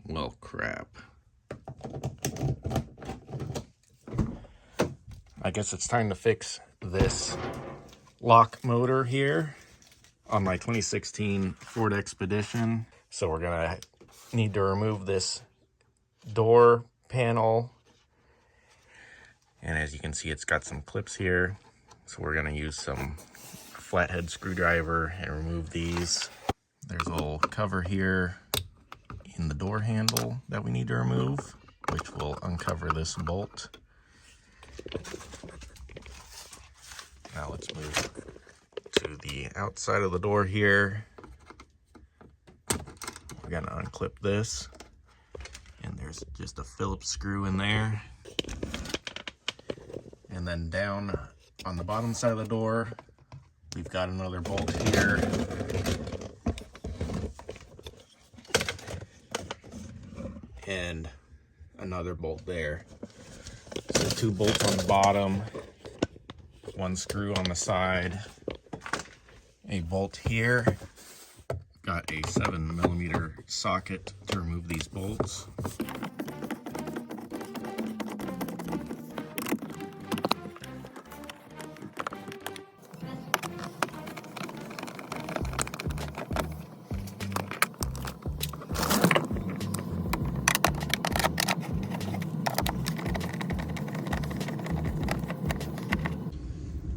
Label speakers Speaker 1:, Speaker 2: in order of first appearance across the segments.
Speaker 1: Well, crap. I guess it's time to fix this lock motor here on my 2016 Ford Expedition. So we're gonna need to remove this door panel. And as you can see, it's got some clips here. So we're gonna use some flathead screwdriver and remove these. There's a little cover here in the door handle that we need to remove, which will uncover this bolt. Now let's move to the outside of the door here. We're gonna unclip this, and there's just a Phillips screw in there. And then down on the bottom side of the door, we've got another bolt here. And another bolt there. So 2 bolts on the bottom, 1 screw on the side, a bolt here. Got a 7mm socket to remove these bolts.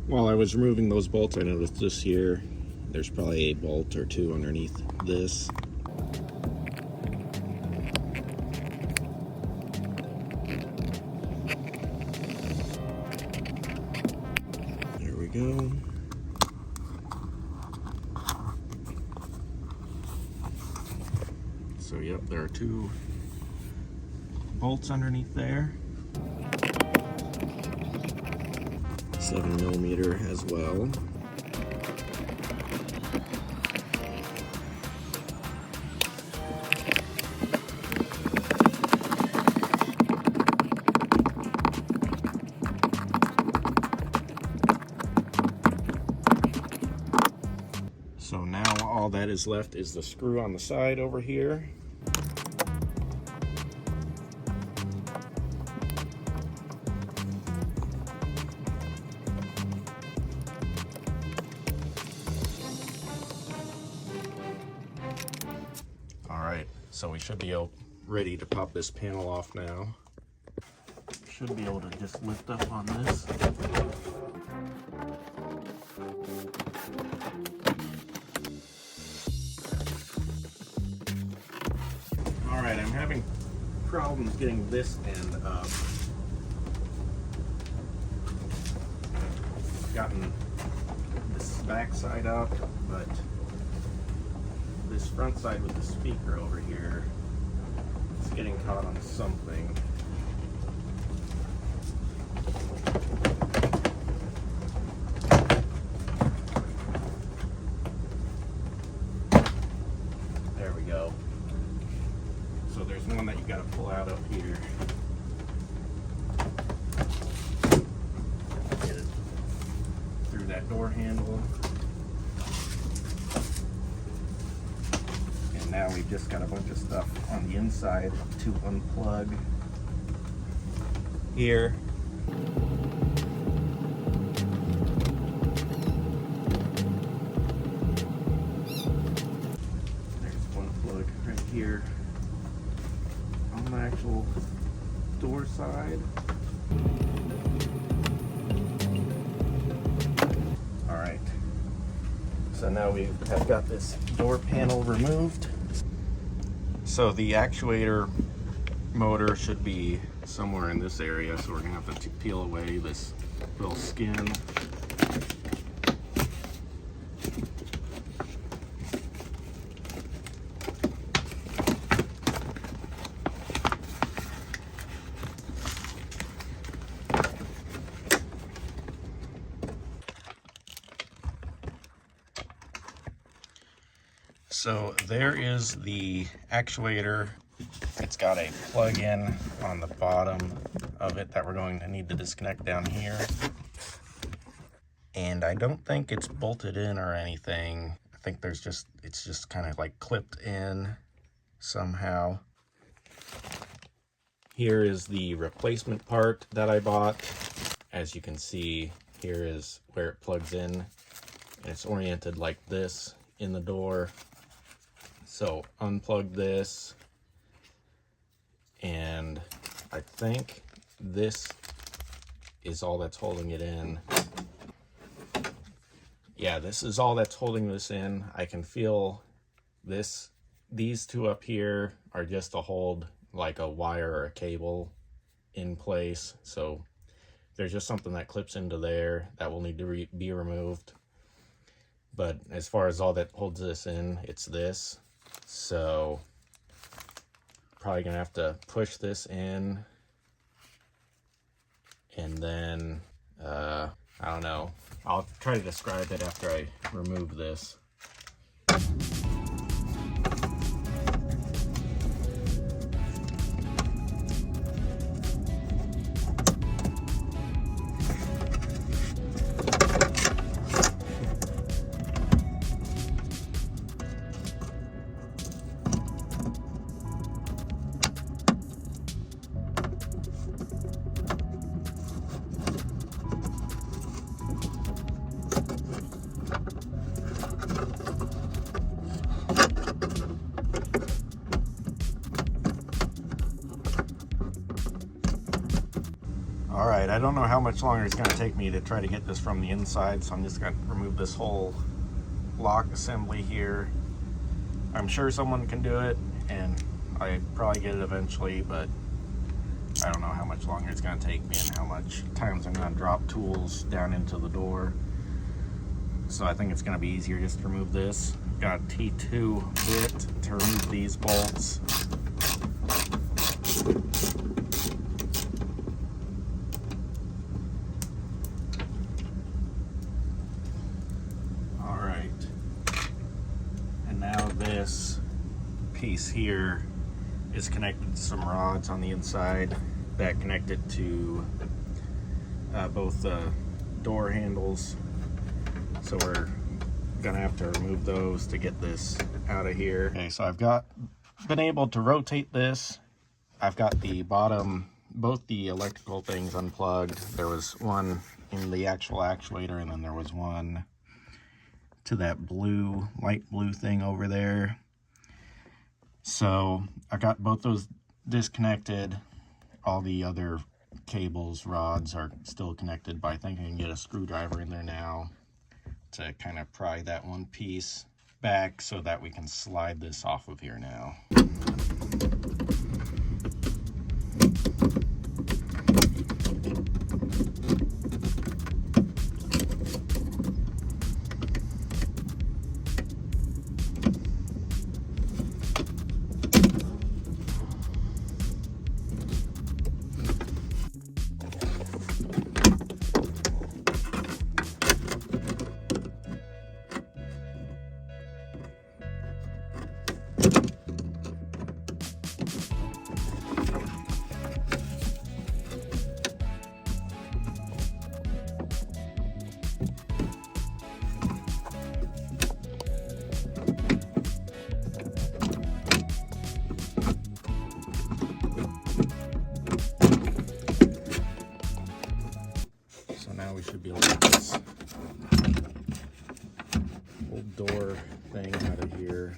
Speaker 1: While I was removing those bolts, I noticed this here, there's probably a bolt or 2 underneath this. There we go. So yep, there are 2 bolts underneath there. 7mm as well. So now all that is left is the screw on the side over here. Alright, so we should be ready to pop this panel off now. Should be able to just lift up on this. Alright, I'm having problems getting this end up. I've gotten this back side up, but this front side with the speaker over here is getting caught on something. There we go. So there's one that you got to pull out up here. Get it through that door handle. Now we've just got a bunch of stuff on the inside to unplug here. There's one plug right here on the actual door side. All right, so now we have got this door panel removed. So the actuator motor should be somewhere in this area, so we're gonna have to peel away this little skin. So there is the actuator. It's got a plug-in on the bottom of it that we're going to need to disconnect down here. And I don't think it's bolted in or anything. I think it's just kind of like clipped in somehow. here is the replacement part that I bought. As you can see, here is where it plugs in, and it's oriented like this in the door. So unplug this, and I think this is all that's holding it in. Yeah, this is all that's holding this in. I can feel this. These two up here are just to hold like a wire or a cable in place. So there's just something that clips into there that will need to be removed. But as far as all that holds this in, it's this. So probably gonna have to push this in, and then I don't know. I'll try to describe it after I remove this. All right, I don't know how much longer it's going to take me to try to get this from the inside, so I'm just going to remove this whole lock assembly here. I'm sure someone can do it, and I probably get it eventually, but I don't know how much longer it's going to take me and how much times I'm going to drop tools down into the door. So I think it's going to be easier just to remove this. Got a T2 bit to remove these bolts. This piece here is connected to some rods on the inside that connect it to both the door handles. So we're gonna have to remove those to get this out of here. Okay, so I've been able to rotate this. I've got the bottom, both the electrical things unplugged. There was one in the actual actuator, and then there was one to that blue, light blue thing over there. So I got both those disconnected. All the other cables, rods are still connected, but I think I can get a screwdriver in there now to kind of pry that one piece back so that we can slide this off of here now. Now we should be able to get this whole door thing out of here.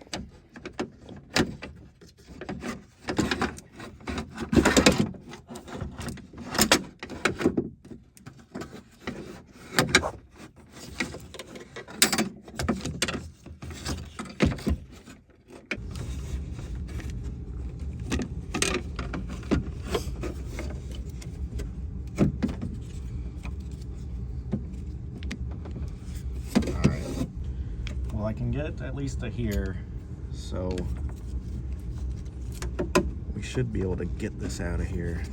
Speaker 1: Well, I can get at least to here, so we should be able to get this out of here.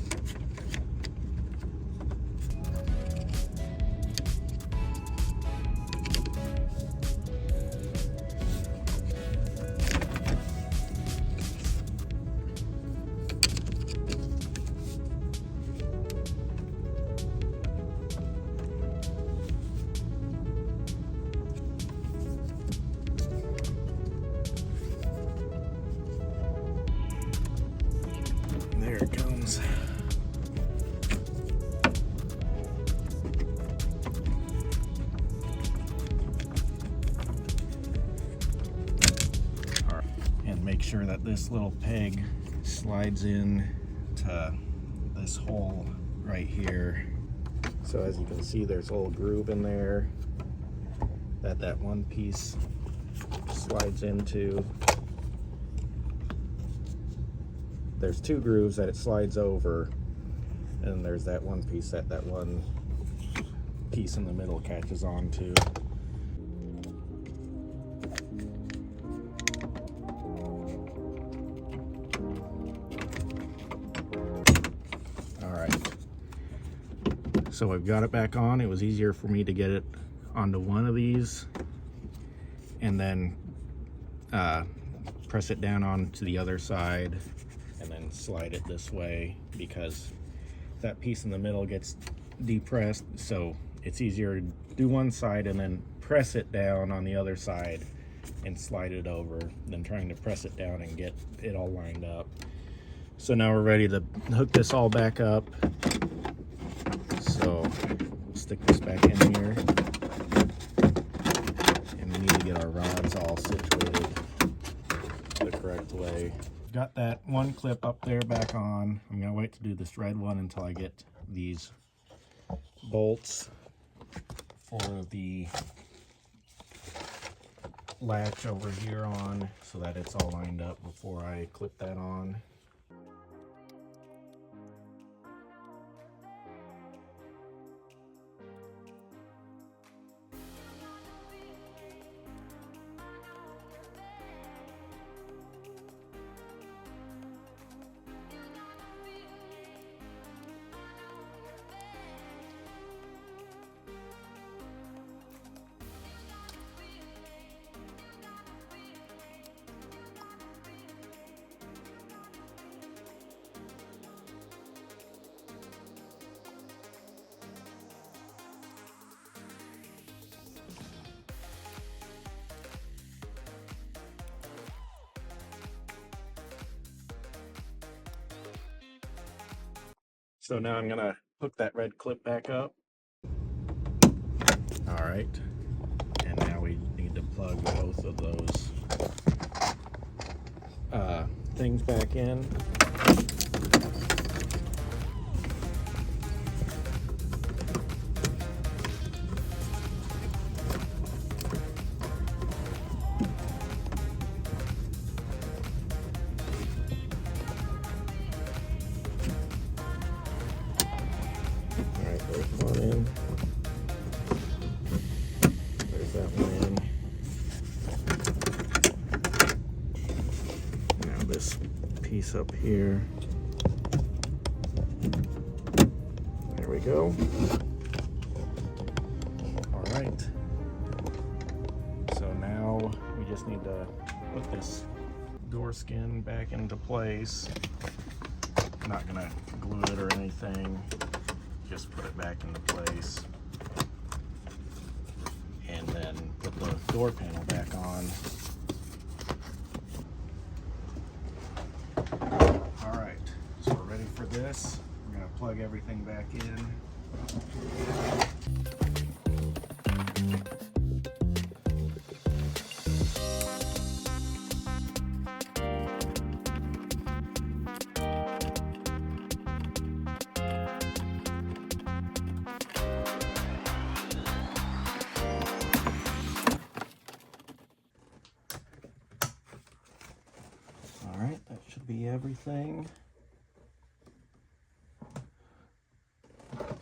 Speaker 1: There it comes. make sure that this little peg slides in to this hole right here. So as you can see, there's a little groove in there that one piece slides into. There's two grooves that it slides over, and there's that one piece that one piece in the middle catches on to. All right, so I've got it back on. It was easier for me to get it onto one of these and then press it down onto the other side and then slide it this way, because that piece in the middle gets depressed, so it's easier to do one side and then press it down on the other side and slide it over than trying to press it down and get it all lined up. So now we're ready to hook this all back up. So we'll stick this back in here, and we need to get our rods all situated the correct way. Got that one clip up there back on. I'm gonna wait to do this red one until I get these bolts for the latch over here on, so that it's all lined up before I clip that on. So now I'm gonna hook that red clip back up. All right, and now we need to plug both of those things back in. There's one in. There's that one in. Now this piece up here. There we go. All right. So now we just need to put this door skin back into place. I'm not gonna glue it or anything. Just put it back into place and then put the door panel back on. All right, so we're ready for this. We're gonna plug everything back in. All right, that should be everything.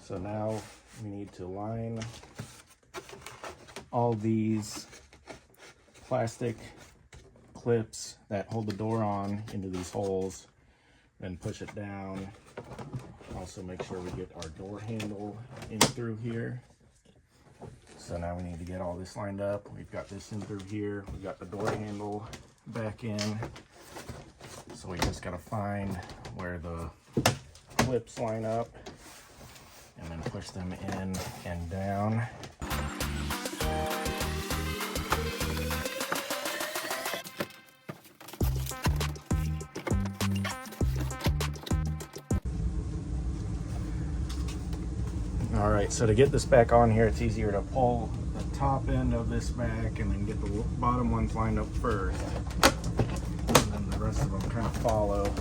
Speaker 1: So now we need to line all these plastic clips that hold the door on into these holes, then push it down. Also make sure we get our door handle in through here. So now we need to get all this lined up. We've got this in through here. We've got the door handle back in. So we just gotta find where the clips line up and then push them in and down. All right, so to get this back on here, it's easier to pull the top end of this back and then get the bottom ones lined up first. And then the rest of them kind of follow.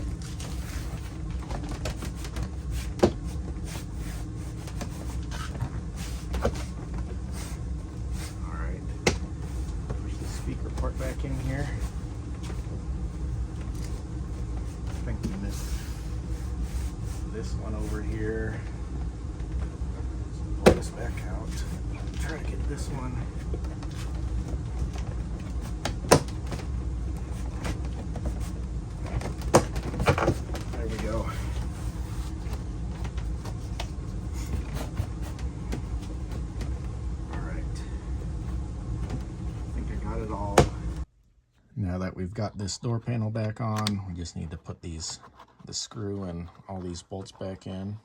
Speaker 1: Alright, push the speaker part back in here. I think we missed this one over here. So pull this back out. Try to get this one. There we go. Alright. I think I got it all. Now that we've got this door panel back on, we just need to put the screw and all these bolts back in.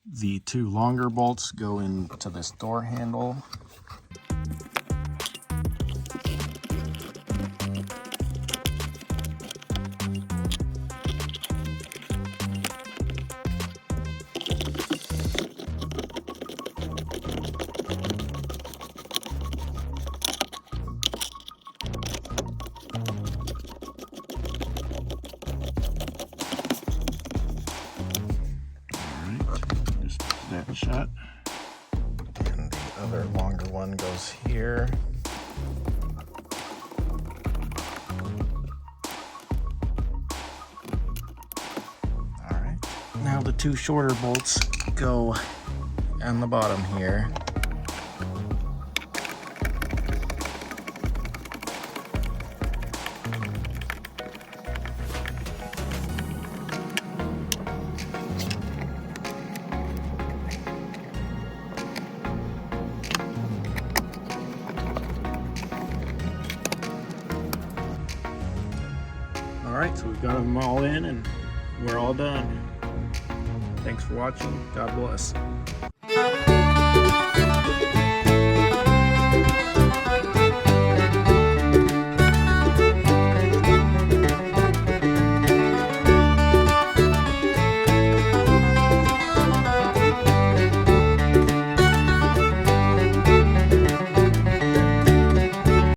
Speaker 1: The two longer bolts go into this door handle. That shut, and the other longer one goes here. All right, now the two shorter bolts go on the bottom here. Alright, so we've got them all in and we're all done. Thanks for watching. God bless.